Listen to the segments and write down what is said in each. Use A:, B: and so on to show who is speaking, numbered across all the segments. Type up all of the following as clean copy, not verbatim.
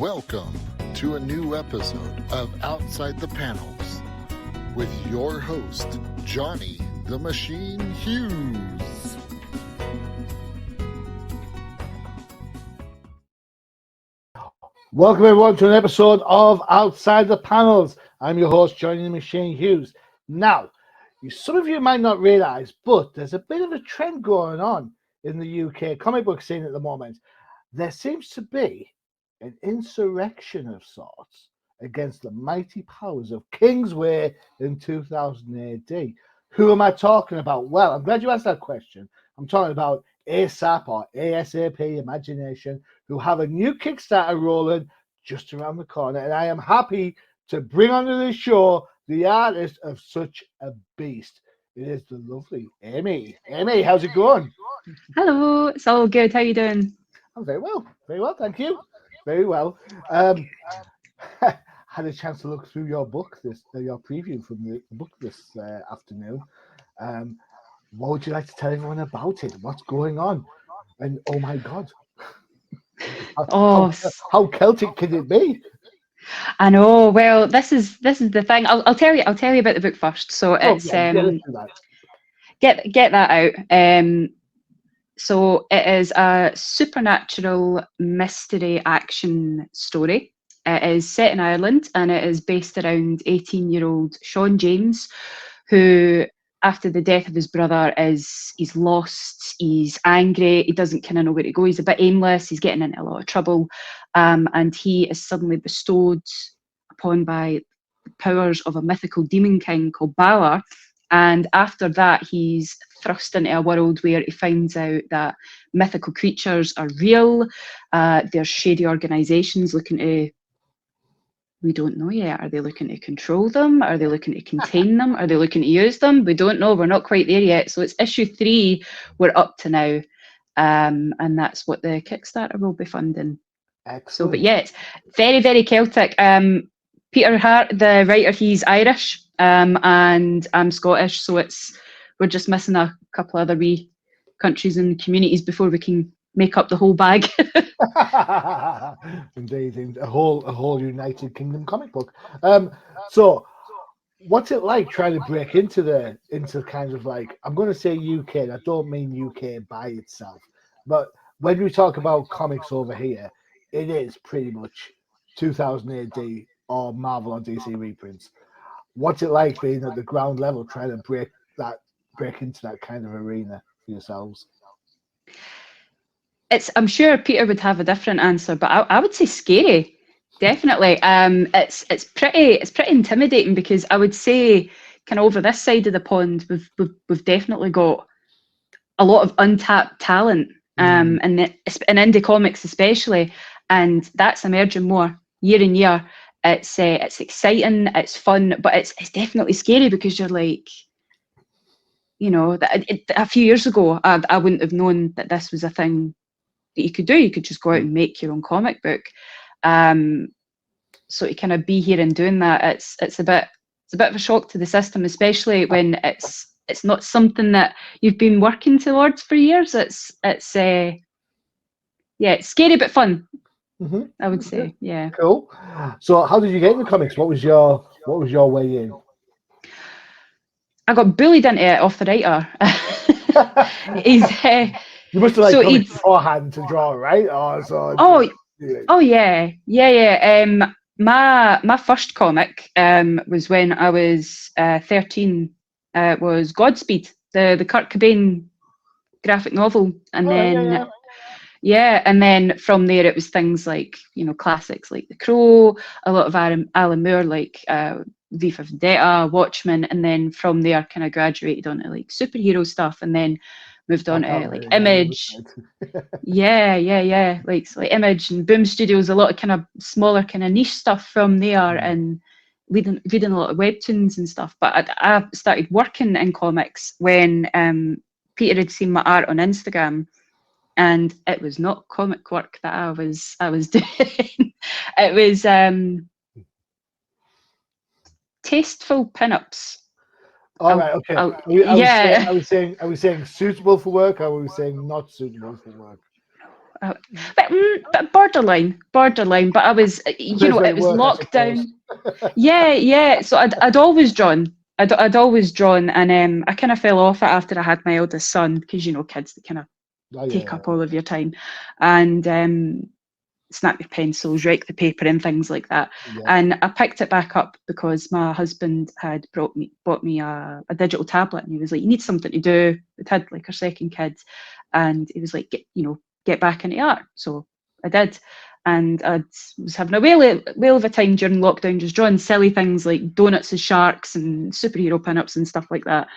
A: Welcome to a new episode of Outside the Panels with your host, Johnny the Machine Hughes.
B: Welcome everyone to an episode of Outside the Panels. I'm your host, Johnny the Machine Hughes. Now, some of you might not realise, but there's a bit of a trend going on in the UK comic book scene at the moment. There seems to be an insurrection of sorts against the mighty powers of Kingsway in 2000 AD. Who am I talking about? Well, I'm glad you asked that question. I'm talking about ASAP or ASAP Imagination, who have a new Kickstarter rolling just around the corner. And I am happy to bring onto this show the artist of such a beast. It is the lovely Amii. Amii, how's it going?
C: Hello, it's all good. How are you doing?
B: I'm very well, thank you. Very well. Had a chance to look through your book, your preview from the book this afternoon. What would you like to tell everyone about it? What's going on? And oh my God, how Celtic can it be?
C: I know. Well, this is the thing. I'll tell you about the book first. So it's get that out. So it is a supernatural mystery action story. It is set in Ireland and it is based around 18-year-old Sean James, who, after the death of his brother, he's lost, he's angry, he doesn't kind of know where to go, he's a bit aimless, he's getting into a lot of trouble, and he is suddenly bestowed upon by the powers of a mythical demon king called Balor. And after that, he's thrust into a world where he finds out that mythical creatures are real. There's shady organisations looking to, we don't know yet. Are they looking to control them? Are they looking to contain them? Are they looking to use them? We don't know. We're not quite there yet. So it's issue 3 we're up to now. And that's what the Kickstarter will be funding.
B: Excellent.
C: So, but yeah, it's very, very Celtic. Peter Hart, the writer, he's Irish, and I'm Scottish, so we're just missing a couple other wee countries and communities before we can make up the whole bag.
B: Indeed, a whole United Kingdom comic book. So what's it like trying to break into kind of like, I'm going to say UK, and I don't mean UK by itself, but when we talk about comics over here, it is pretty much 2000 AD or Marvel or DC reprints. What's it like being at the ground level trying to break into that kind of arena for yourselves?
C: I'm sure Peter would have a different answer, but I would say scary, definitely. It's pretty intimidating, because I would say kind of over this side of the pond, we've definitely got a lot of untapped talent, in indie comics especially, and that's emerging more year in year. It's exciting, it's fun, but it's definitely scary, because you're like, you know, a few years ago, I wouldn't have known that this was a thing that you could do. You could just go out and make your own comic book. So to kind of be here and doing that, it's a bit of a shock to the system, especially when it's not something that you've been working towards for years. It's scary but fun.
B: Mm-hmm.
C: I would say, yeah.
B: Cool. So, how did you get into comics? What was your way in?
C: I got bullied into it off the writer.
B: You must have liked comics beforehand to draw, right?
C: Yeah. My first comic was when I was 13. Was Godspeed, the Kurt Cobain graphic novel, and and then from there it was things like, you know, classics like The Crow, a lot of Alan Moore, like V for Vendetta, Watchmen, and then from there kind of graduated onto like superhero stuff, and then moved on to like Image. like Image and Boom Studios, a lot of kind of smaller kind of niche stuff from there, and reading a lot of webtoons and stuff. But I started working in comics when Peter had seen my art on Instagram, and it was not comic work that I was doing. It was tasteful pinups.
B: All right, okay. Are we saying suitable for work, or are we saying not suitable for work?
C: but borderline. But I was,
B: Depends where
C: it
B: you
C: was
B: work, I
C: lockdown.
B: suppose.
C: Yeah. So I'd always drawn. I'd always drawn, and I kind of fell off it after I had my eldest son because kids, they kind of
B: Oh, yeah,
C: take up all of your time, and snap your pencils, wreck the paper, and things like that.
B: yeah.
C: And I picked it back up because my husband had bought me a digital tablet, and he was like, "You need something to do." We'd had like our second kid, and he was like, get back into art." So I did, and I was having a whale of a time during lockdown, just drawing silly things like donuts as sharks and superhero pinups and stuff like that.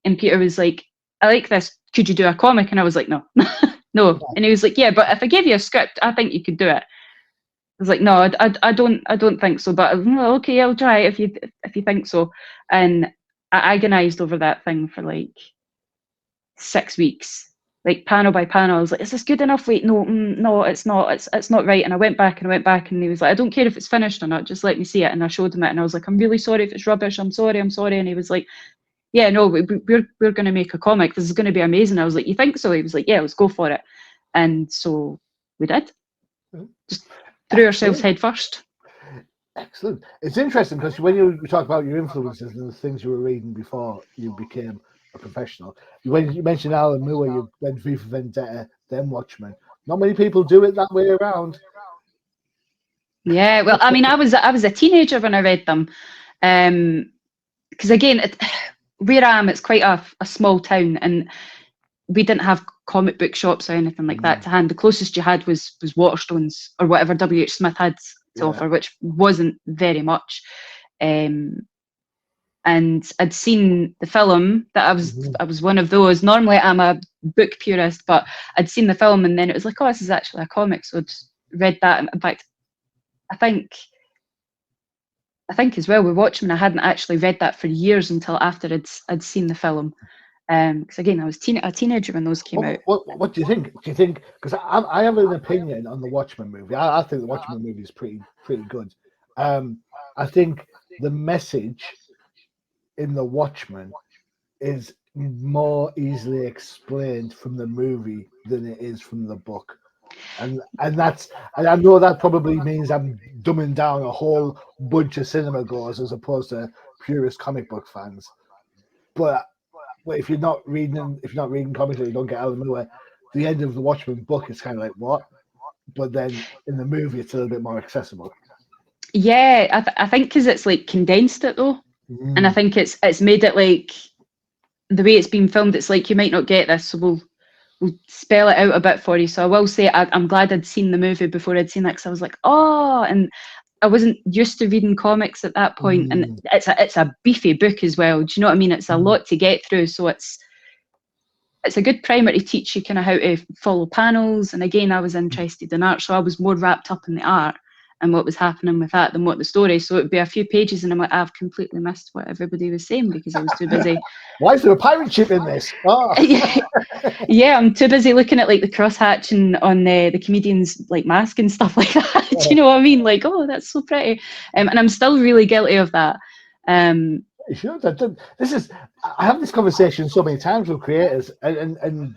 C: And Peter was like, "I like this. Could you do a comic?" And I was like, "No." No. And he was like, "Yeah, but if I gave you a script, I think you could do it." I was like, "No, I don't think so." But "Well, okay, I'll try it if you think so." And I agonized over that thing for like 6 weeks, like panel by panel. I was like, "Is this good enough? Wait, no, no, it's not. It's not right." And I went back, and he was like, "I don't care if it's finished or not. Just let me see it." And I showed him it, and I was like, "I'm really sorry if it's rubbish. I'm sorry. And he was like, "Yeah, no, we're going to make a comic. This is going to be amazing." I was like, "You think so?" He was like, "Yeah, let's go for it." And so we did. Just threw ourselves head first.
B: Excellent. It's interesting because when you talk about your influences and the things you were reading before you became a professional, when you mentioned Alan Moore, you went V for Vendetta, then Watchmen. Not many people do it that way around.
C: Yeah, well, I mean, I was a teenager when I read them, because again, where I am, it's quite a small town, and we didn't have comic book shops or anything like that to hand. The closest you had was Waterstones or whatever W.H. Smith had to offer, which wasn't very much. And I'd seen the film. That I was one of those. Normally, I'm a book purist, but I'd seen the film, and then it was like, "Oh, this is actually a comic." So I'd read that. In fact, I think as well with Watchmen, I hadn't actually read that for years until after I'd seen the film. Because again, I was a teenager when those came out.
B: What do you think? Do you think? Because I have an opinion on the Watchmen movie. I think the Watchmen movie is pretty good. I think the message in the Watchmen is more easily explained from the movie than it is from the book. And I know that probably means I'm dumbing down a whole bunch of cinema goers as opposed to purist comic book fans. But if you're not reading comics or you don't get Alan Moore, the end of the Watchmen book is kind of like what? But then in the movie, it's a little bit more accessible.
C: Yeah, I think because it's like condensed it though, and I think it's made it like the way it's been filmed. It's like you might not get this, so we'll spell it out a bit for you. So I will say I'm glad I'd seen the movie before I'd seen that, because I was like, oh, and I wasn't used to reading comics at that point, and it's a beefy book as well. Do you know what I mean? It's a lot to get through, so it's a good primer to teach you kind of how to follow panels. And again, I was interested in art, so I was more wrapped up in the art and what was happening with that than what the story. So it'd be a few pages, and I'm like, I've completely missed what everybody was saying because I was too busy.
B: Why is there a pirate ship in this? Oh.
C: Yeah, I'm too busy looking at like the cross hatching on the comedian's like mask and stuff like that. Do you know what I mean? Like, oh, that's so pretty. And I'm still really guilty of that.
B: Sure, this is. I have this conversation so many times with creators, and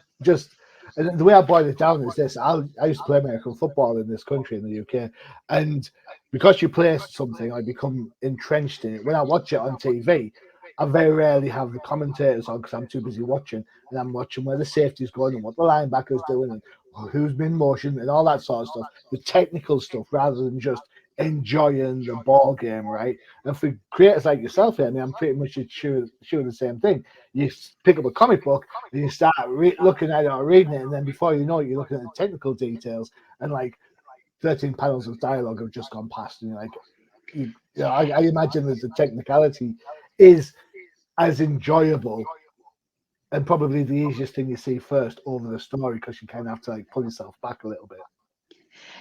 B: the way I boil it down is this: I used to play American football in this country, in the UK, and because you play something, I become entrenched in it. When I watch it on TV, I very rarely have the commentators on because I'm too busy watching, and I'm watching where the safety's going and what the linebacker's doing and who's been motion and all that sort of stuff, the technical stuff, rather than just enjoying the ball game, right? And for creators like yourself, I mean, I'm pretty much sure the same thing. You pick up a comic book and you start looking at it or reading it, and then before you know it, you're looking at the technical details, and like 13 panels of dialogue have just gone past, and you're like, I imagine that the technicality is as enjoyable and probably the easiest thing you see first over the story, because you kind of have to like pull yourself back a little bit.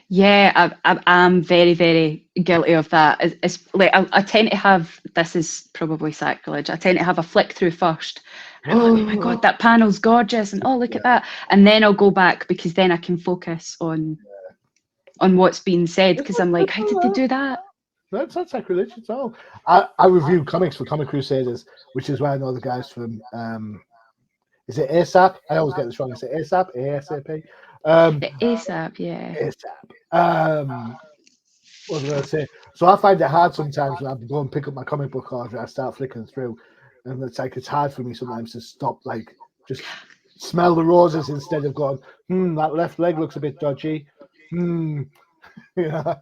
C: Yeah, I'm very, very guilty of that. It's like I tend to have, this is probably sacrilege, I tend to have a flick through first. And I'm like, oh my God, that panel's gorgeous, and oh, look at that. And then I'll go back, because then I can focus on what's being said, because I'm like, how did they do that?
B: That's not sacrilege at all. I review comics for Comic Crusaders, which is where I know the guys from. Is it ASAP? I always get this wrong. Is it ASAP? ASAP?
C: The ASAP, yeah.
B: ASAP. What was I going to say? So I find it hard sometimes when I go and pick up my comic book order, I start flicking through, and it's hard for me sometimes to stop, like, just smell the roses instead of going, that left leg looks a bit dodgy. Yeah,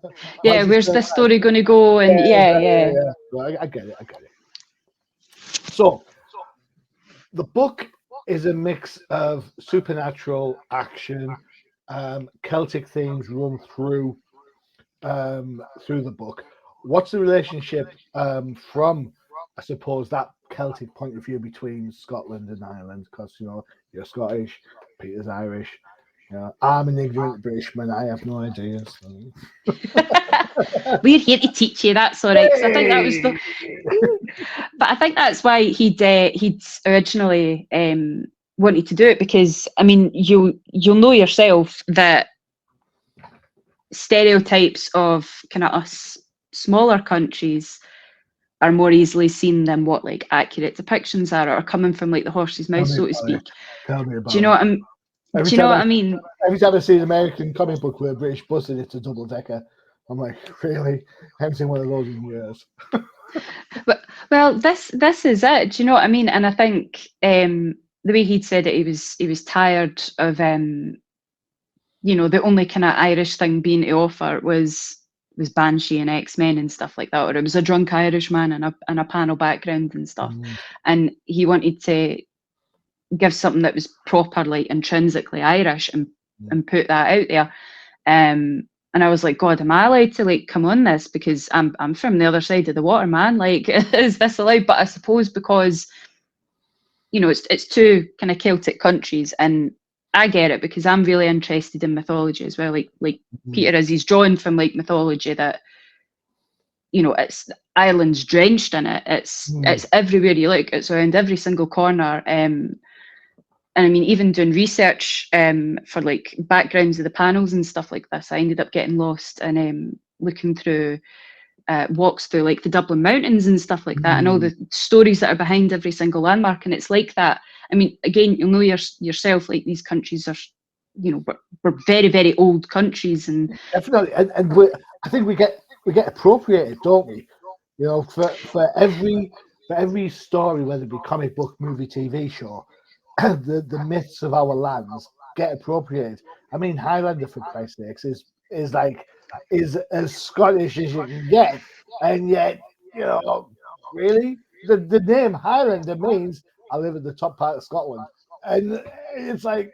C: Where's this story going to go? And yeah.
B: Well, I get it. So the book is a mix of supernatural action, Celtic themes run through the book. What's the relationship from, I suppose, that Celtic point of view between Scotland and Ireland? Because you're Scottish, Peter's Irish. I'm an ignorant Britishman. I have no idea. So.
C: We're here to teach you. That's all right. I think that was but I think that's why he'd originally wanted to do it, because I mean you'll know yourself that stereotypes of kind of us smaller countries are more easily seen than what like accurate depictions are coming from like the horse's mouth, so to speak.
B: Tell me about it.
C: Do you know what I mean?
B: Every time I see an American comic book with a British bus and it's a double decker, I'm like, really? I haven't seen one of those in years.
C: Well, this is it. Do you know what I mean? And I think the way he'd said it, he was tired of the only kind of Irish thing being to offer was Banshee and X-Men and stuff like that, or it was a drunk Irishman and a panel background and stuff. And he wanted to give something that was properly intrinsically Irish and put that out there. And I was like, God, am I allowed to like come on this? Because I'm from the other side of the water, man. Like, is this allowed? But I suppose because, it's two kind of Celtic countries, and I get it because I'm really interested in mythology as well. Like Peter is, he's drawn from like mythology that, it's Ireland's drenched in it. It's everywhere you look. It's around every single corner. And I mean, even doing research for like backgrounds of the panels and stuff like this, I ended up getting lost and looking through walks through like the Dublin Mountains and stuff like that, and all the stories that are behind every single landmark. And it's like that. I mean, again, you'll know yourself, like these countries are, we're very, very old countries, and
B: definitely, and I think we get appropriated, don't we? For every story, whether it be comic book, movie, TV show. The myths of our lands get appropriated. I mean, Highlander, for Christ's sakes, is as Scottish as you can get, and yet really the name Highlander means I live in the top part of Scotland, and it's like.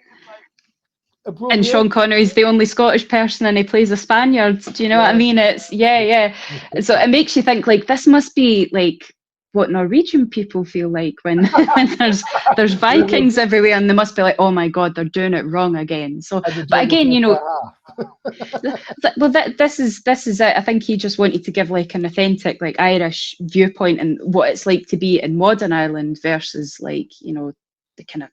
C: And Sean Connery's the only Scottish person, and he plays a Spaniard. Do you know what I mean? It's yeah. So it makes you think like this must be like what Norwegian people feel like when there's Vikings everywhere, and they must be like, oh my God, they're doing it wrong again. So, but again, well, this is it. I think he just wanted to give like an authentic, like Irish viewpoint and what it's like to be in modern Ireland versus like the kind of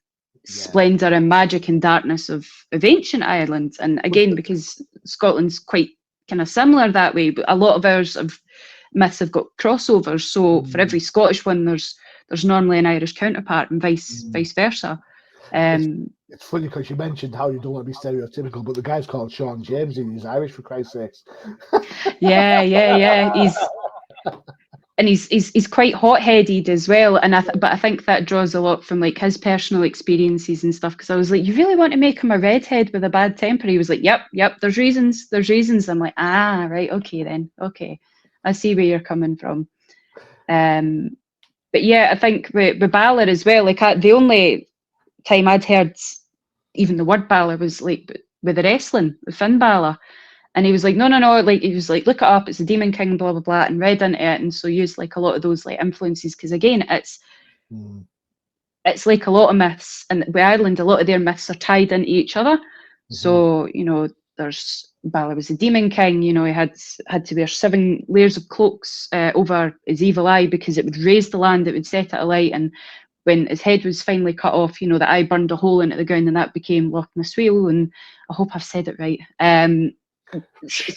C: splendor and magic and darkness of ancient Ireland. And again, because Scotland's quite kind of similar that way, but a lot of ours of myths have got crossovers, so for every Scottish one there's normally an Irish counterpart, and vice versa.
B: It's funny because you mentioned how you don't want to be stereotypical, but the guy's called Sean James and he's Irish, for Christ's sakes.
C: yeah he's quite hot-headed as well, and I think that draws a lot from like his personal experiences and stuff, because I was like, you really want to make him a redhead with a bad temper? He was like, yep, there's reasons. I'm like, right, okay then, okay, I see where you're coming from. But yeah, I think with Balor as well, like the only time I'd heard even the word Balor was like with the wrestling, with Finn Balor. And he was like, no, like he was like, look it up, it's the Demon King, blah, blah, blah, and read into it. And so used like a lot of those like influences, because again, it's like a lot of myths, and with Ireland, a lot of their myths are tied into each other. So, there's Balor was the Demon King, he had to wear 7 layers of cloaks over his evil eye, because it would raise the land, it would set it alight, and when his head was finally cut off, the eye burned a hole into the ground, and that became Loch Ness Wheel, and I hope I've said it right.
B: I
C: Do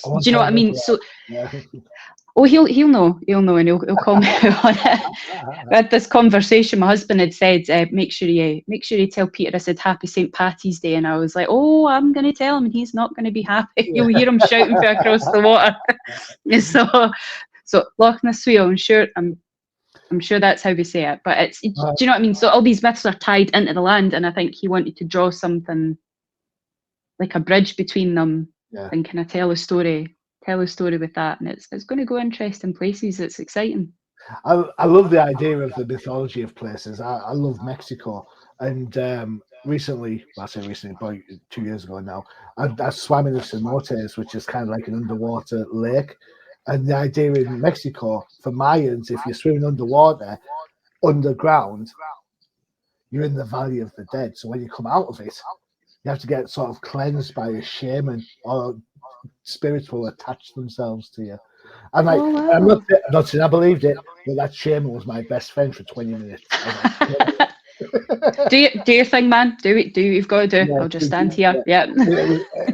B: won't
C: you know
B: tell
C: what I
B: him
C: mean?
B: that.
C: So,
B: Yeah.
C: oh, he'll know, and he'll call me out on it. We had this conversation. My husband had said, make sure you tell Peter I said Happy St. Patty's Day, and I was like, oh, I'm going to tell him, and he's not going to be happy. You'll hear him shouting from across the water. So Loch Ness Wheel, I'm sure that's how we say it. But it's, do you know what I mean? So all these myths are tied into the land, and I think he wanted to draw something like a bridge between them, and kind of tell a story with that, and it's going to go interesting places. It's exciting.
B: I love the idea of the mythology of places. I love Mexico, and recently, well, I say recently, about 2 years ago now, I swam in the cenotes, which is kind of like an underwater lake. And the idea in Mexico for Mayans, if you're swimming underwater, underground, you're in the Valley of the Dead. So when you come out of it, you have to get sort of cleansed by a shaman, or spirits will attach themselves to you. And like,
C: Oh,
B: I'm
C: wow.
B: not saying I believed it, but that shaman was my best friend for 20 minutes.
C: Do your thing, man. Do it. You've got to do.
B: Yeah,
C: I'll just stand here. Yeah.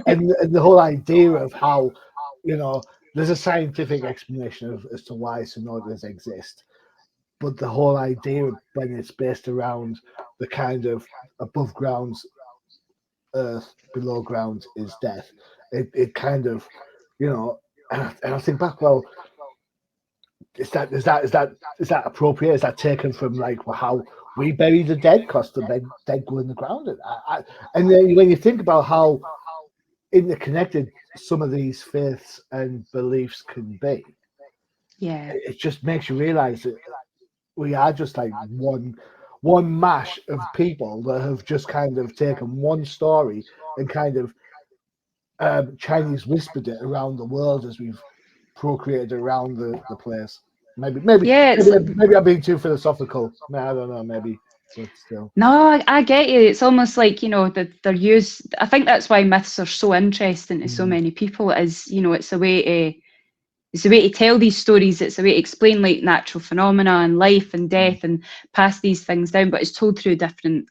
B: and the whole idea of how, there's a scientific explanation as to why cenotes exist, but the whole idea when it's based around the kind of above ground earth, below ground is death. It kind of, and I think back, well, is that appropriate? Is that taken from like how we bury the dead? Because the dead go in the ground. And then when you think about how interconnected some of these faiths and beliefs can be, it just makes you realize that we are just like one mash of people that have just kind of taken one story and kind of Chinese whispered it around the world as we've procreated around the place. Maybe I'm being too philosophical. I don't know, maybe, but still.
C: No, I get you. It's almost like, that they're used. I think that's why myths are so interesting to so many people. Is it's a way to tell these stories. It's a way to explain like natural phenomena and life and death and pass these things down, but it's told through different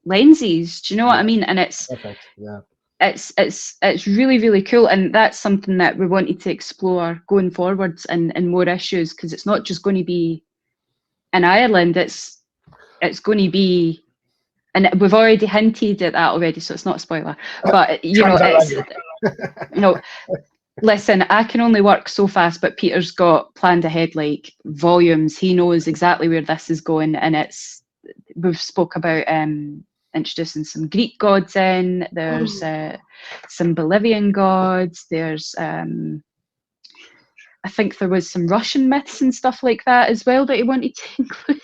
C: lenses. Do you know what I mean? And it's
B: perfect. Yeah.
C: It's really, really cool, and that's something that we wanted to explore going forwards in more issues, because it's not just going to be in Ireland. It's going to be, and we've already hinted at that already, so it's not a spoiler. But listen, I can only work so fast, but Peter's got planned ahead like volumes. He knows exactly where this is going, and we've spoke about introducing some Greek gods in. There's some Bolivian gods. There's I think there was some Russian myths and stuff like that as well that he wanted to include.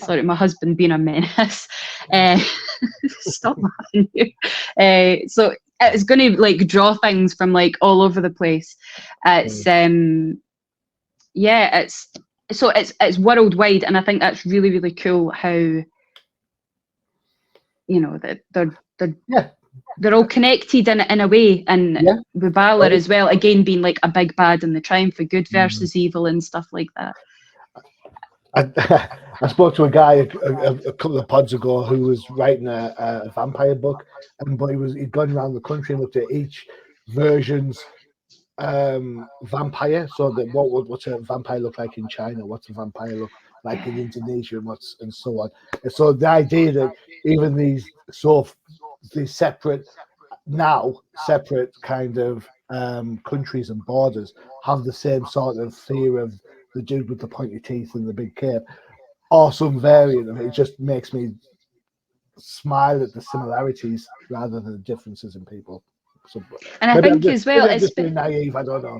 C: Sorry, my husband being a menace. Stop laughing. So it's going to like draw things from like all over the place. It's it's worldwide, and I think that's really, really cool how that they're all connected in a way, and with Balor as well, again being like a big bad and the triumph of good versus evil and stuff like that.
B: I spoke to a guy a couple of pods ago who was writing a vampire book, but he'd gone around the country and looked at each version's vampire. So that what's a vampire look like in China? What's a vampire look like in Indonesia, and so on. And so the idea that even these separate kind of countries and borders have the same sort of fear of the dude with the pointy teeth and the big cape, or some variant of it. It just makes me smile at the similarities rather than the differences in people.
C: And I think as well,
B: it's just being naive. I don't know.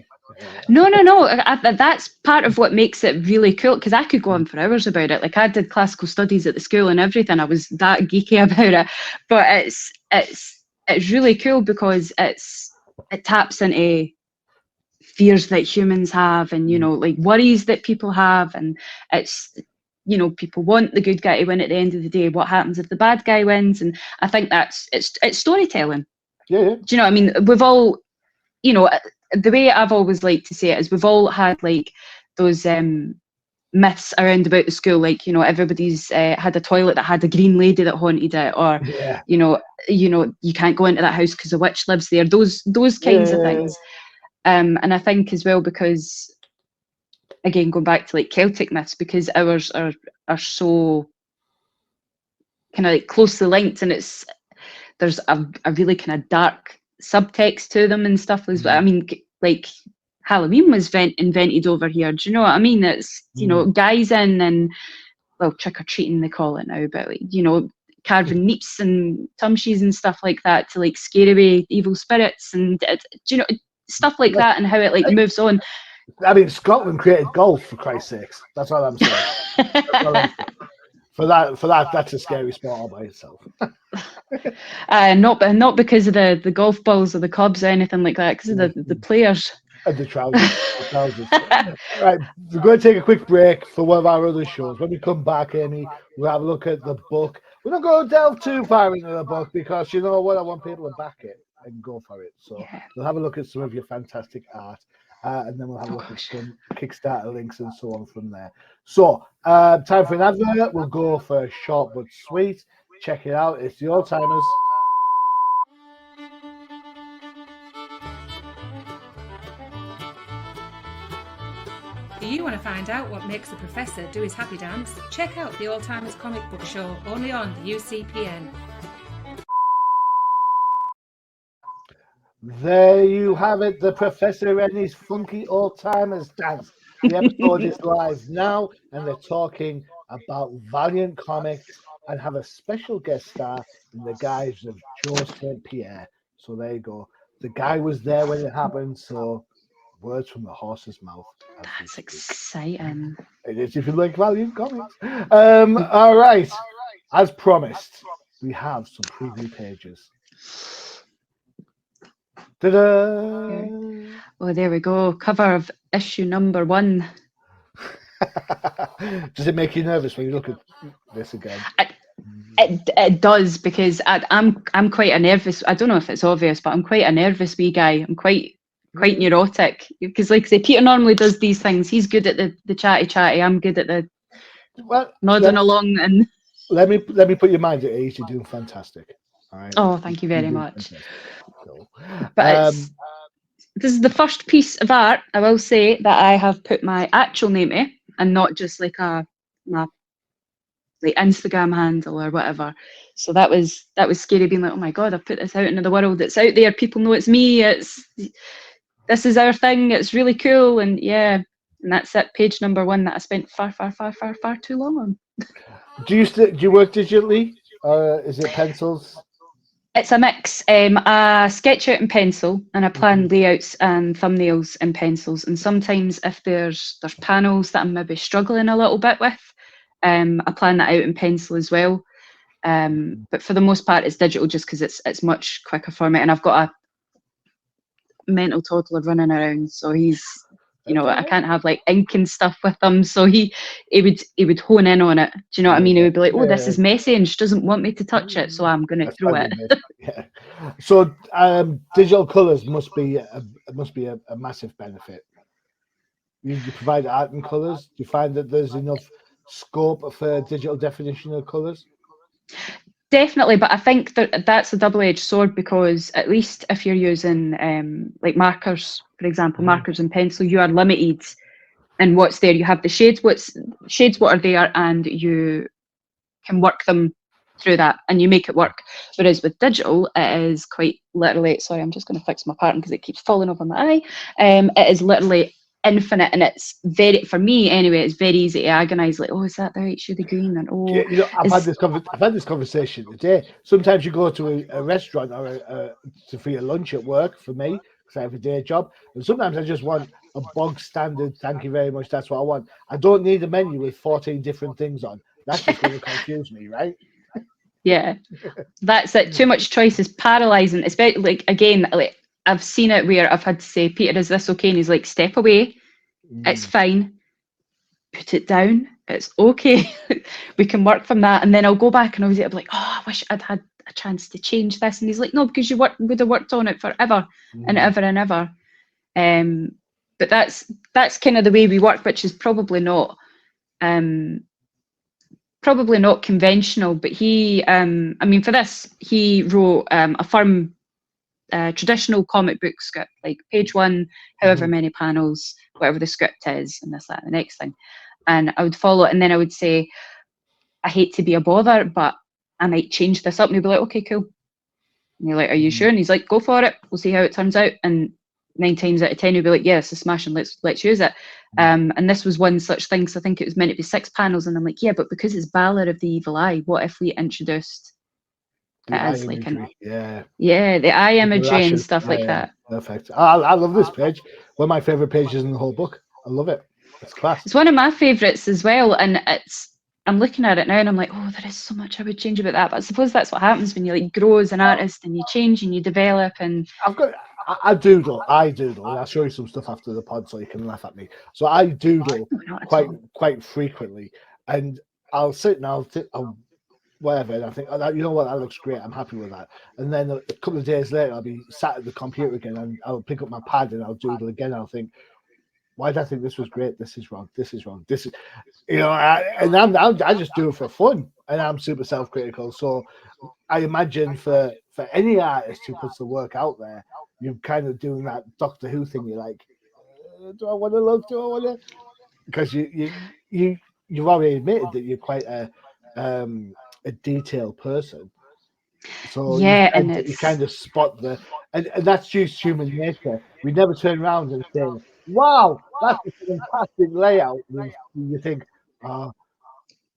C: No. That's part of what makes it really cool, because I could go on for hours about it. Like I did classical studies at the school and everything. I was that geeky about it. But it's really cool because it taps into fears that humans have, and like worries that people have, and it's people want the good guy to win at the end of the day. What happens if the bad guy wins? And I think it's storytelling.
B: Yeah.
C: Do you know what I mean? We've all, the way I've always liked to say it is we've all had like those myths around about the school, like everybody's had a toilet that had a green lady that haunted it, or you know, you can't go into that house because a witch lives there. Those kinds of things. And I think as well, because again, going back to like Celtic myths, because ours are so kind of like closely linked, and there's a really kind of dark subtext to them and stuff as well. I mean, like Halloween was invented over here. Do you know what I mean? It's, you know, guys in and, well, trick or treating they call it now, but like, you know, carving neeps and tumshies and stuff like that to like scare away evil spirits and you know, stuff like that, and how it like moves on.
B: I mean, Scotland created golf, for Christ's sakes. That's all I'm saying. For that, that's a scary sport all by itself.
C: Not because of the golf balls or the clubs or anything like that, because of the players.
B: And the trousers. Right, we're going to take a quick break for one of our other shows. When we come back, Amy, we'll have a look at the book. We're not going to delve too far into the book because, you know what, I want people to back it and go for it. So we'll have a look at some of your fantastic art, and then we'll have a look at some Kickstarter links and so on from there. So, time for an advert. We'll go for short but sweet. Check it out. It's the Old Timers.
D: Do you want to find out what makes the professor do his happy dance? Check out the Old Timers Comic Book Show, only on the UCPN.
B: There you have it, the Professor and his funky Old Timers dance. The episode is live now, and they're talking about Valiant Comics and have a special guest star in the guise of Joe St. Pierre. So there you go. The guy was there when it happened, so words from the horse's mouth.
C: That's exciting.
B: It is if you like Valiant Comics. All right. As promised, we have some preview pages. Ta-da!
C: Oh, there we go. Cover of issue number 1.
B: Does it make you nervous when you look at this again?
C: It does, because I'm quite a nervous. I don't know if it's obvious, but I'm quite a nervous wee guy. I'm quite neurotic, because, like I say, Peter normally does these things. He's good at the chatty. I'm good at the nodding along. And
B: let me put your mind at ease. You're doing fantastic. All right.
C: Oh, thank you very much.
B: Cool.
C: But this is the first piece of art, I will say, that I have put my actual name to, and not just like my like Instagram handle or whatever. So that was scary, being like, oh my god, I've put this out into the world. It's out there. People know it's me. This is our thing. It's really cool. And yeah, and that's it. Page number 1 that I spent far too long on.
B: Do you work digitally? Is it pencils?
C: It's a mix. I sketch out in pencil, and I plan layouts and thumbnails in pencils. And sometimes if there's panels that I'm maybe struggling a little bit with, I plan that out in pencil as well. But for the most part, it's digital, just because it's much quicker for me. And I've got a mental toddler running around, so he's, you know, I can't have like ink and stuff with him, so he would hone in on it. Do you know what I mean? He would be like, oh, this is messy and she doesn't want me to touch it, so I'm gonna throw it.
B: Yeah. So digital colors must be a massive benefit. You provide art and colors. Do you find that there's enough scope for digital definition of colors?
C: Definitely, but I think that's a double-edged sword, because at least if you're using like markers, for example, markers and pencil, you are limited in what's there. You have the shades, what are there, and you can work them through that, and you make it work. Whereas with digital, it is quite literally, sorry, I'm just going to fix my pattern because it keeps falling over my eye. It is literally infinite, and it's for me anyway, it's very easy to agonize, like, oh, is that the right shade of green? And oh,
B: you know, I've had this conversation today. Sometimes you go to a restaurant or for your lunch at work, for me, because I have a day job, and sometimes I just want a bog standard, thank you very much, that's what I want. I don't need a menu with 14 different things on. That's just going to confuse me, right?
C: Yeah, that's it. Too much choice is paralyzing. Especially, like, again, like, I've seen it where I've had to say, Peter, is this okay? And he's like, step away. It's fine. Put it down. It's okay. We can work from that. And then I'll go back and I'll be like, oh, I wish I'd had a chance to change this. And he's like, no, because you would have worked on it forever and ever and ever. But that's kind of the way we work, which is probably not the probably not conventional, but he, I mean, for this, he wrote a firm, traditional comic book script, like page one, however many panels, whatever the script is, and this, that, and the next thing. And I would follow it, and then I would say, I hate to be a bother, but I might change this up. And he'd be like, okay, cool. And you're like, are you sure? And he's like, go for it. We'll see how it turns out. And 9 times out of 10, he'll be like, yeah, this is smashing. Let's use it. And this was one such thing. So I think it was meant to be 6 panels. And I'm like, yeah, but because it's Balor of the Evil Eye, what if we introduced
B: The
C: it
B: eye
C: as like
B: imagery,
C: yeah, the eye
B: The
C: imagery and
B: rashes,
C: stuff like that.
B: Perfect. I love this page. One of my favorite pages in the whole book. I love it. It's class.
C: It's one of my favorites as well. And I'm looking at it now and I'm like, oh, there is so much I would change about that. But I suppose that's what happens when you like grow as an artist and you change and you develop. And
B: I doodle, and I'll show you some stuff after the pod so you can laugh at me. So I doodle quite frequently, and I'll sit and I'll whatever, and I think, oh, you know what, that looks great. I'm happy with that. And then a couple of days later, I'll be sat at the computer again, and I'll pick up my pad and I'll doodle again. And I'll think, why did I think this was great? This is wrong. This is wrong. This is, I just do it for fun, and I'm super self-critical. So I imagine for any artist who puts the work out there, you're kind of doing that Doctor Who thing. You're like, do I want to look? Do I want to? Because you've already admitted that you're quite a detailed person. So
C: yeah,
B: you kind of spot and that's just human nature. We never turn around and say, wow, that's a fantastic layout. You think, yeah,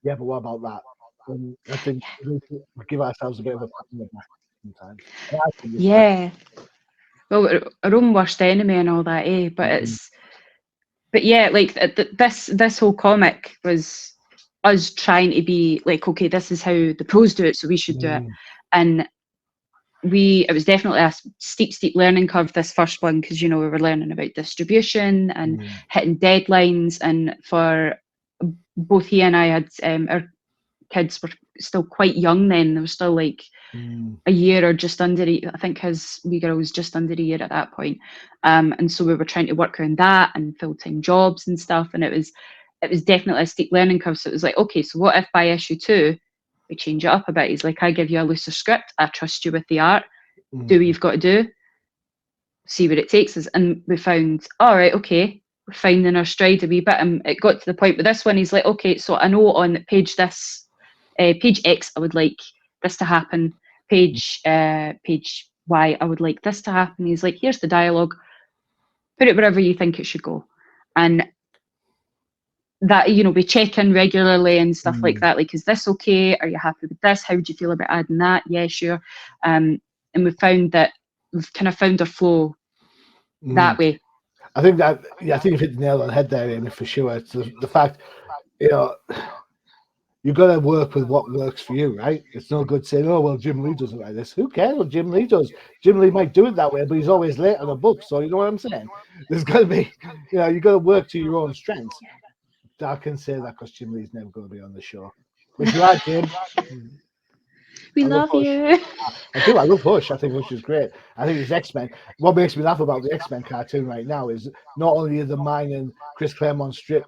B: but what about that? And I think we give ourselves a bit of a pat on the back sometimes.
C: Yeah. Well, our own worst enemy and all that, eh? But but yeah, like this whole comic was us trying to be like, okay, this is how the pros do it, so we should do it. And it was definitely a steep learning curve, this first one, because we were learning about distribution and hitting deadlines. And for both he and I had our kids were still quite young then. They were still like a year or just under. I think his wee girl was just under a year at that point. And so we were trying to work around that and full-time jobs and stuff. And it was definitely a steep learning curve. So it was like, okay, so what if by issue 2 we change it up a bit? He's like, I give you a looser script. I trust you with the art. Do what you've got to do. See where it takes us. And we found, all right, okay, we're finding our stride a wee bit. And it got to the point with this one, he's like, okay, so I know on page X, I would like this to happen. Page Y, I would like this to happen. He's like, here's the dialogue. Put it wherever you think it should go. And that, we check in regularly and stuff like that. Like, is this okay? Are you happy with this? How would you feel about adding that? Yeah, sure. And we found that we've kind of found our flow that way.
B: I think you've hit the nail on the head there, Amy, for sure. It's the fact, you've got to work with what works for you, right? It's no good saying, oh, well, Jim Lee does it like this. Who cares what Jim Lee does? Jim Lee might do it that way, but he's always late on a book. So you know what I'm saying? There's got to be, you've got to work to your own strengths. I can say that because Jim Lee's never going to be on the show. But you are, Jim.
C: We love you.
B: I do. I love Hush. I think Hush is great. I think it's X-Men. What makes me laugh about the X-Men cartoon right now is not only are the mine and Chris Claremont strip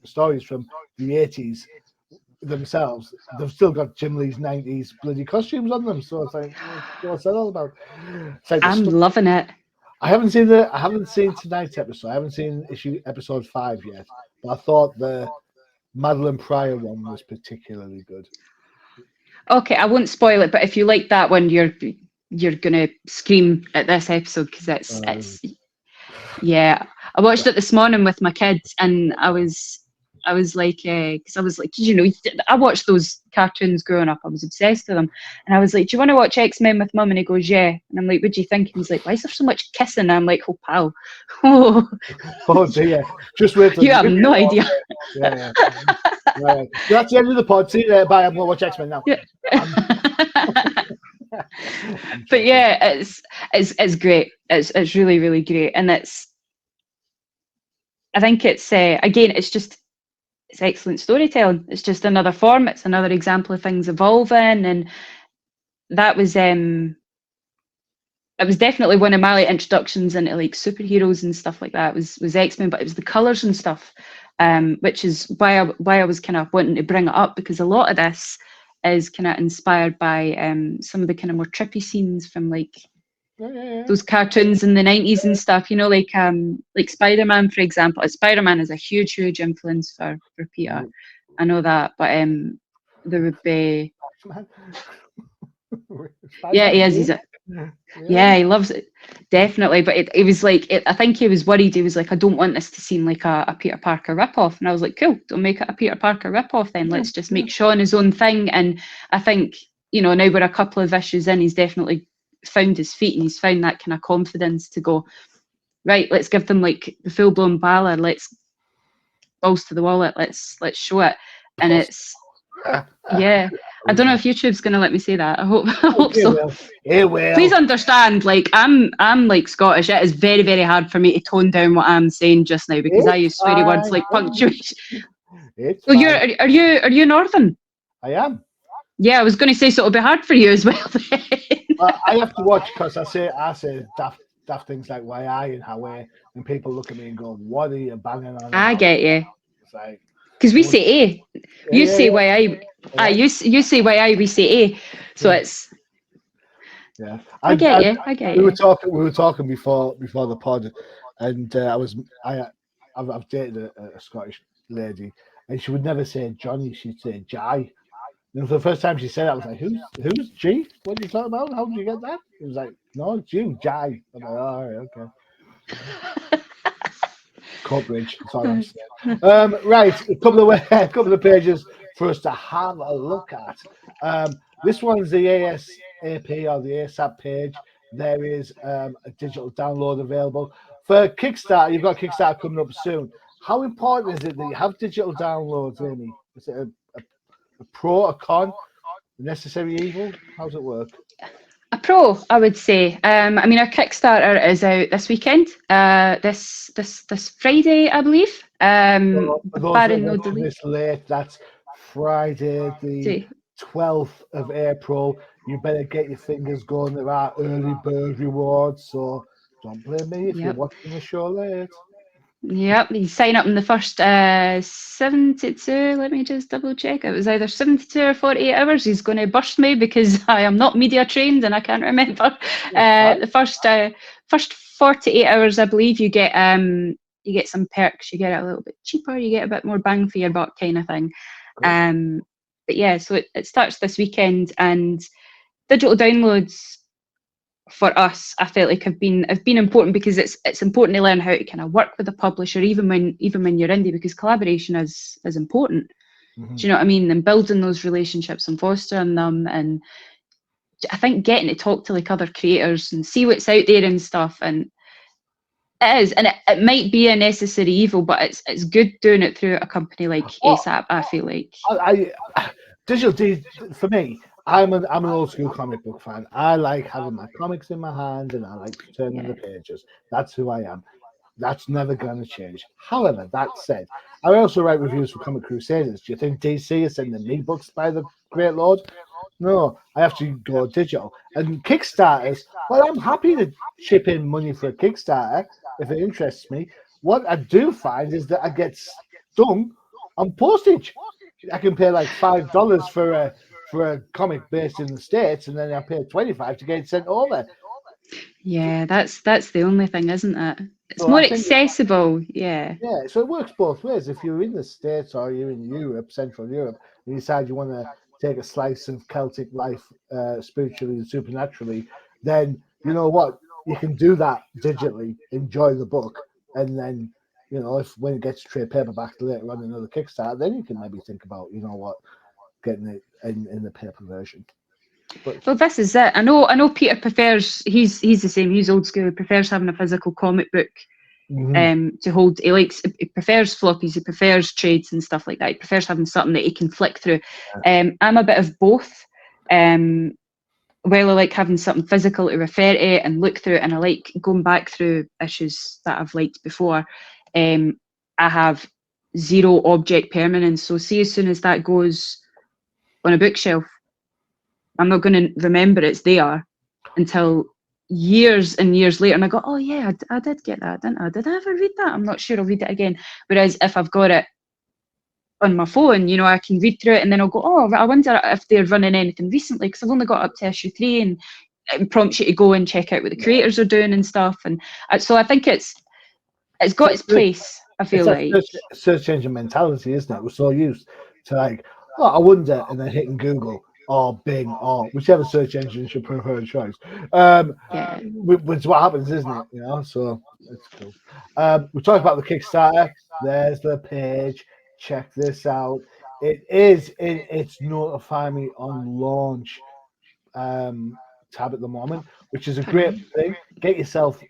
B: stories from the 80s themselves, they've still got Jim Lee's 90s bloody costumes on them. So it's like, what's that all about? Like
C: I'm loving it.
B: I haven't seen tonight's episode. I haven't seen episode 5 yet. But I thought the Madeline Pryor one was particularly good.
C: Okay, I won't spoil it, but if you like that one, you're gonna scream at this episode because it's yeah. I watched it this morning with my kids, and I was like, because I was like, I watched those cartoons growing up. I was obsessed with them, and I was like, do you want to watch X-Men with Mum? And he goes, yeah. And I'm like, what do you think? And he's like, why is there so much kissing? And I'm like, oh pal,
B: oh dear, just wait till
C: you have no idea.
B: Yeah. Right. That's the end of the pod. See you there. Bye. I'm gonna watch X-Men now.
C: Yeah. But yeah, it's great. It's really, really great, and I think it's again, it's excellent storytelling. It's just another form. It's another example of things evolving, and that was it was definitely one of my introductions into like superheroes and stuff like that. It was X-Men, but it was the colours and stuff. which is why I was kind of wanting to bring it up, because a lot of this is kind of inspired by some of the kind of more trippy scenes from like those cartoons in the 90s and stuff, you know, like Spider-Man, for example. Spider-Man is a huge influence for Peter. I know that, but there would be yeah, he is. He's a, yeah, he loves it, definitely. But it was like, I think he was worried. He was like, I don't want this to seem like a Peter Parker ripoff. And I was like, cool, don't make it a Peter Parker ripoff then. Let's just make Sean his own thing. And I think, you know, now we're a couple of issues in, he's definitely found his feet, and he's found that kind of confidence to go, right, let's give them like the full-blown Balor, let's balls to the wallet, let's show it. And it's yeah, I don't know if YouTube's gonna let me say that. I hope so.
B: It will.
C: Please understand, like I'm like Scottish. It is very hard for me to tone down what I'm saying just now, because I use sweary words like punctuation. So are you Northern?
B: I am.
C: Yeah, I was going to say, so it'll be hard for you as well.
B: I have to watch, because I say daft things like why I and how and people look at me and go, what are you banging on?
C: I get you.
B: It's like,
C: because we say A, you say why I, you say why I, we say A, so it's.
B: Yeah,
C: I get you.
B: We were talking before the pod, and I've dated a Scottish lady, and she would never say Johnny, she'd say Jai. And for the first time she said that, I was like, who's G? What are you talking about? How did you get that? It was like, no, it's you, Jai. I'm like, all right, okay. Coverage, that's all I'm saying. Right, a couple of pages for us to have a look at. This one's the ASAP or the ASAP page. There is a digital download available. For Kickstarter, you've got Kickstarter coming up soon. How important is it that you have digital downloads, Amy? Is it a pro, a con, a necessary evil? How does it work?
C: A pro, I would say. I mean, our Kickstarter is out this weekend. This Friday, I believe.
B: This late, that's Friday, the 12th of April. You better get your fingers going. There are early bird rewards, so don't blame me if you're watching the show late.
C: Yep, you sign up in the first 72, let me just double check. It was either 72 or 48 hours. He's going to burst me because I am not media trained and I can't remember. The first 48 hours, I believe, you get some perks. You get it a little bit cheaper. You get a bit more bang for your buck, kind of thing. But yeah, so it starts this weekend, and digital downloads for us, I felt like have been important, because it's important to learn how to kind of work with a publisher, even when you're indie, because collaboration is important. Mm-hmm. Do you know what I mean? And building those relationships and fostering them, and I think getting to talk to like other creators and see what's out there and stuff. And it is, and it might be a necessary evil, but it's good doing it through a company like ASAP. I feel like
B: digital for me. I'm an old school comic book fan. I like having my comics in my hand, and I like turning the pages. That's who I am. That's never going to change. However, that said, I also write reviews for Comic Crusaders. Do you think DC is sending me books by the Great Lord? No, I have to go digital. And Kickstarters, well, I'm happy to chip in money for a Kickstarter if it interests me. What I do find is that I get stung on postage. I can pay like $5 for a comic based in the States, and then I pay $25 to get it sent over.
C: Yeah, that's the only thing, isn't it? It's more accessible, Yeah,
B: so it works both ways. If you're in the States or you're in Europe, Central Europe, and you decide you want to take a slice of Celtic life spiritually and supernaturally, then you know what? You can do that digitally, enjoy the book, and then, you know, when it gets trade paperback later on another Kickstarter, then you can maybe think about, you know what, getting it in the paper version. But,
C: well, this is it. I know Peter prefers, he's the same, he's old school, he prefers having a physical comic book to hold. He prefers floppies, he prefers trades and stuff like that. He prefers having something that he can flick through. I'm a bit of both. While I like having something physical to refer to and look through, and I like going back through issues that I've liked before, I have zero object permanence. So see, as soon as that goes on a bookshelf, I'm not going to remember it's there until years and years later, and I go, oh yeah, I did get that, didn't I? Did I ever read that? I'm not sure. I'll read it again. Whereas if I've got it on my phone, I can read through it and then I'll go, oh, I wonder if they're running anything recently, because I've only got up to issue 3, and it prompts you to go and check out what the creators are doing and stuff. And so I think it's got its place, I feel like.
B: It's a search engine mentality, isn't it? We're so used to like, oh, I wonder, and then hitting Google or Bing or whichever search engine is your preferred choice. Which is what happens, isn't it? So it's cool. We talked about the Kickstarter. There's the page. Check this out. It is in its notify me on launch tab at the moment, which is a great thing. Get yourself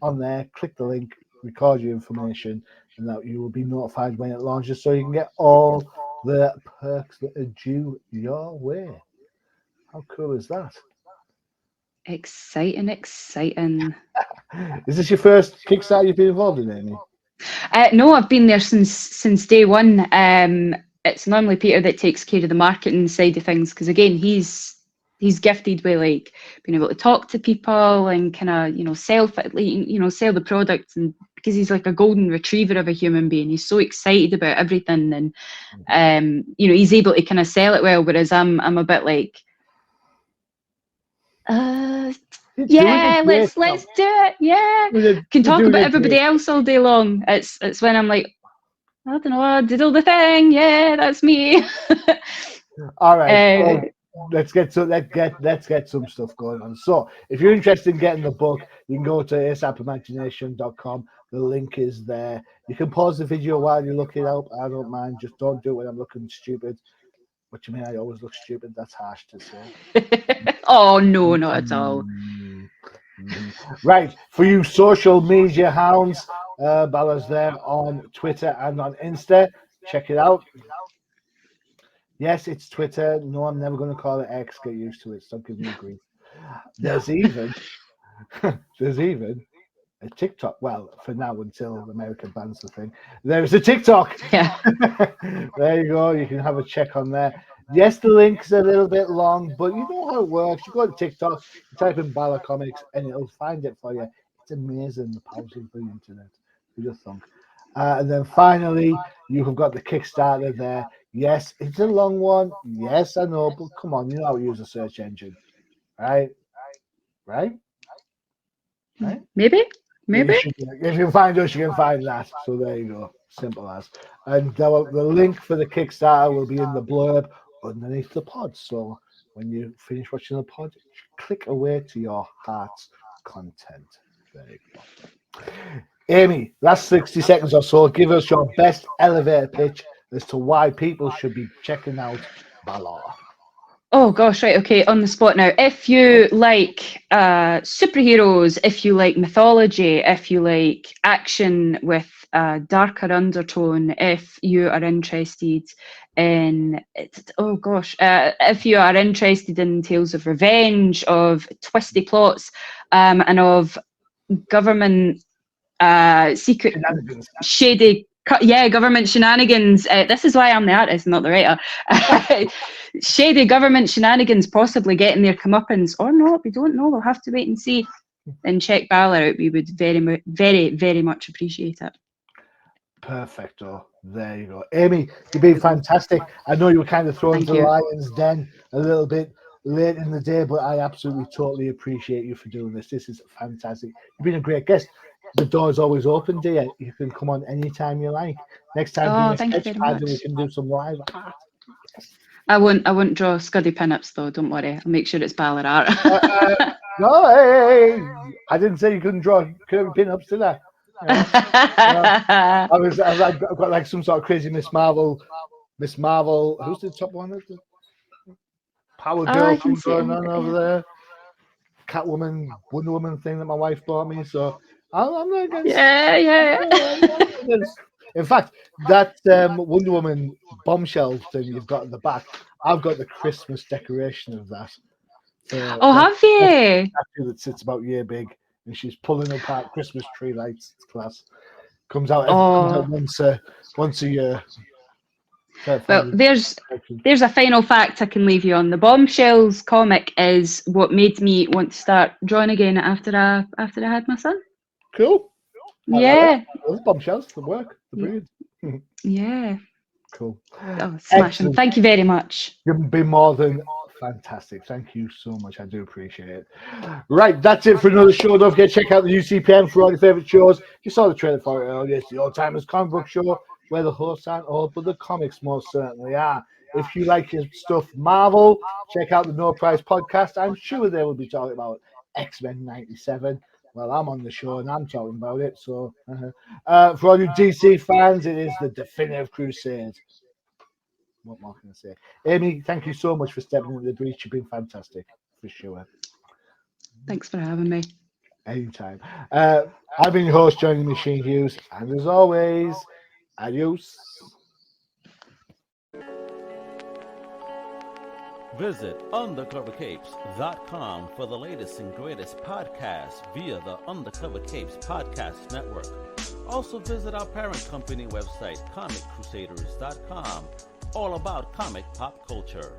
B: on there, click the link, record your information, and that you will be notified when it launches, so you can get all the perks that are due your way. How cool is that?
C: Exciting.
B: Is this your first Kickstarter you've been involved in, Amy?
C: No, I've been there since day one. It's normally Peter that takes care of the marketing side of things, because again, he's gifted with like being able to talk to people and kind of sell the product, and because he's like a golden retriever of a human being, he's so excited about everything, and he's able to kind of sell it well, whereas I'm a bit like let's do it. Yeah, can talk about everybody else all day long. It's when I'm like, I don't know, I did all the thing. Yeah, that's me.
B: All right. Let's get some stuff going on. So if you're interested in getting the book, you can go to asapimagination.com. The link is there. You can pause the video while you look it up. I don't mind. Just don't do it when I'm looking stupid. What do you mean I always look stupid? That's harsh to say.
C: Oh, no, not at all.
B: Right. For you social media hounds, Balor's there on Twitter and on Insta. Check it out. Yes, it's Twitter. No, I'm never going to call it X. Get used to it. Stop giving me grief. There's even a TikTok. Well, for now, until America bans the thing, there's a TikTok.
C: Yeah.
B: There you go. You can have a check on there. Yes, the link's a little bit long, but you know how it works. You go to TikTok, you type in Balor Comics, and it'll find it for you. It's amazing, the powers of the internet. You just thunk. And then finally, you have got the Kickstarter there. Yes, it's a long one. Yes, I know, but come on, you know how to use a search engine, right?
C: Maybe.
B: If you find us, you can find that. So there you go. Simple as. And the link for the Kickstarter will be in the blurb underneath the pod. So when you finish watching the pod, click away to your heart's content. There you go. Amy, last 60 seconds or so, give us your best elevator pitch as to why people should be checking out Balor.
C: Oh gosh, right, okay, on the spot now. If you like superheroes, if you like mythology, if you like action with a darker undertone, if you are interested in, if you are interested in tales of revenge, of twisty plots, and of government secret shady government shenanigans. This is why I'm the artist, not the writer. Shady government shenanigans possibly getting their comeuppance, or not, we don't know, we'll have to wait and see. Then check Balor out. We would very, very, very much appreciate it.
B: Perfecto. There you go. Amy, you've been fantastic. I know you were kind of thrown to the lion's den a little bit late in the day, but I absolutely totally appreciate you for doing this. This is fantastic. You've been a great guest. The door's always open, dear. You can come on anytime you like. Next time, we can do some live art.
C: I won't draw Scuddy pinups though. Don't worry. I'll make sure it's Balor art.
B: No, hey, I didn't say you couldn't draw curvy pinups, did I? I've got like some sort of crazy Miss Marvel. Who's the top one? Power Girl thing going on over there. Catwoman, Wonder Woman thing that my wife bought me. So I'm not against.
C: Yeah.
B: In fact, that Wonder Woman bombshell thing you've got in the back, I've got the Christmas decoration of that.
C: Have you?
B: That sits about year big, and she's pulling apart Christmas tree lights. It's class. Comes out once a year.
C: Well, there's a final fact I can leave you on. The Bombshells comic is what made me want to start drawing again after I had my son.
B: Cool.
C: Yeah.
B: Those bombshells, the work, the brilliant.
C: Yeah.
B: Cool.
C: Oh, smashing. Thank you very much.
B: You've been more than fantastic. Thank you so much. I do appreciate it. Right, that's it for another show. Don't forget to check out the UCPN for all your favourite shows. You saw the trailer for it earlier. It's the Old Timers Comic Book Show, where the hosts aren't old, but the comics most certainly are. If you like your stuff Marvel, check out the No Price podcast. I'm sure they will be talking about X-Men 97. Well, I'm on the show and I'm talking about it. So, for all you DC fans, it is the definitive crusade. What more can I say? Amy, thank you so much for stepping into the breach. You've been fantastic, for sure.
C: Thanks for having me.
B: Anytime. I've been your host, Johnny the Machine Hughes, and as always, adios.
E: Visit undercovercapes.com for the latest and greatest podcasts via the Undercover Capes Podcast Network. Also visit our parent company website, comiccrusaders.shop, all about comic pop culture.